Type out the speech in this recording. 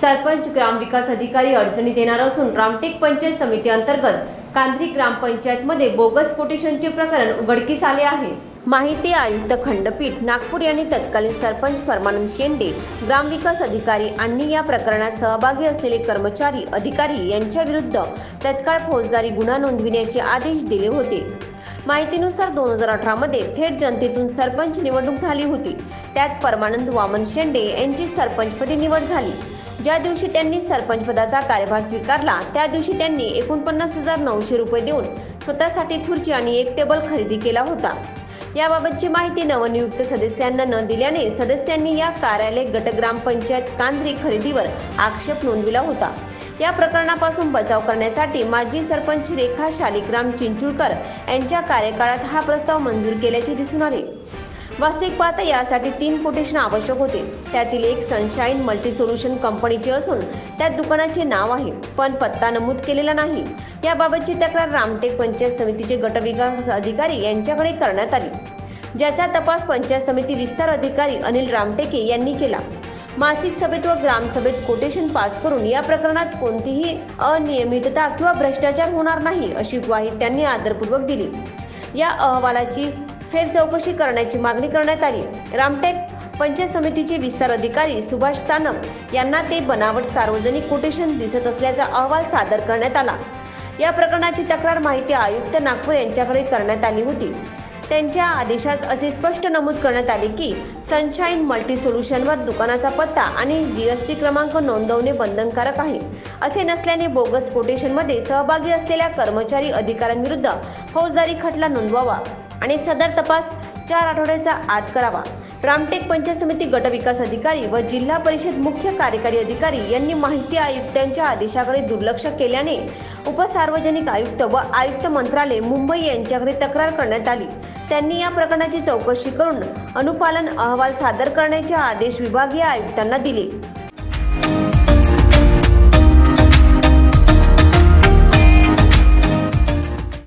सरपंच ग्रामविकास अधिकारी अडचणीत येणार असून रामटेक पंचायत समिती अंतर्गत कांद्री ग्रामपंचायतमध्ये बोगस कोटेशनचे प्रकरण उघडकीस आले आहे। माहिती आयुक्त खंडपीठ नागपूर यांनी तत्कालीन सरपंच परमानंद शेंडे, ग्रामविकास अधिकारी आणि या प्रकरणात सहभागी असलेले कर्मचारी अधिकारी यांच्या विरुद्ध तत्काळ फौजदारी गुन्हा नोंदविण्याचे आदेश दिले होते। माहितीनुसार 2018 मध्ये थेट जनतेतून सरपंच निवडणूक झाली होती। त्यात परमानंद वामन शेंडे यांची सरपंचपदी निवड झाली। ज्या दिवशी त्यांनी सरपंच पदाचा कार्यभार स्वीकारला त्या दिवशी त्यांनी 49,900 रुपये देऊन स्वतःसाठी खुर्ची आणि एक टेबल खरेदी केला होता। याबाबतची माहिती नवनियुक्त सदस्यांना न दिल्याने सदस्यांनी या कार्यालय गट ग्रामपंचायत कांद्री खरेदीवर आक्षेप नोंदविला होता। या प्रकरणापासून बचाव करण्यासाठी माजी सरपंच रेखा शालिग्राम चिंचुळकर यांच्या कार्यकाळात हा प्रस्ताव मंजूर केल्याचे दिसून आले। वास्तविक पाहता यासाठी 3 कोटेशन आवश्यक होते। त्यातील एक सनशाईन मल्टी सोल्युशन कंपनीचे असून त्यात दुकानाचे नाव आहे पण पत्ता नमूद केलेला नाही। याबाबतची तक्रार रामटेक पंचायत समितीचे गटविकास अधिकारी यांच्याकडे करण्यात आली, ज्याचा तपास पंचायत समिती विस्तार अधिकारी अनिल रामटेके यांनी केला। मासिक सभेत व ग्रामसभेत कोटेशन पास करून या प्रकरणात कोणतीही अनियमितता किंवा भ्रष्टाचार होणार नाही अशी ग्वाही त्यांनी आदरपूर्वक दिली। या अहवालाची फेर चौकशी करण्याची मागणी करण्यात आली। रामटेक पंचायत समितीचे विस्तार अधिकारी सुभाष सानप यांना ते बनावट सार्वजनिक कोटेशन दिसत असल्याचा अहवाल सादर करण्यात आला। या प्रकरणाची तक्रार माहिती आयुक्त नागपूर यांच्याकडे करण्यात आली होती। त्यांच्या आदेशात असे स्पष्ट नमूद करण्यात आले की सनशाईन मल्टी सोल्युशनवर दुकानाचा पत्ता आणि जीएसटी क्रमांक नोंदवणे बंधनकारक आहे। असे नसल्याने बोगस कोटेशनमध्ये सहभागी असलेल्या कर्मचारी अधिकाऱ्यांविरुद्ध फौजदारी खटला नोंदवावा आणि सदर तपास 4 आठवड्याचा आत करावा। रामटेक पंचायत समिती गटविकास अधिकारी व जिल्हा परिषद मुख्य कार्यकारी अधिकारी यांनी माहिती आयुक्तांच्या आदेशाकडे दुर्लक्ष केल्याने उपसार्वजनिक आयुक्त व आयुक्त मंत्रालय मुंबई यांच्याकडे तक्रार करण्यात आली। त्यांनी या प्रकरणाची चौकशी करून अनुपालन अहवाल सादर करण्याचे आदेश विभागीय आयुक्तांना दिले।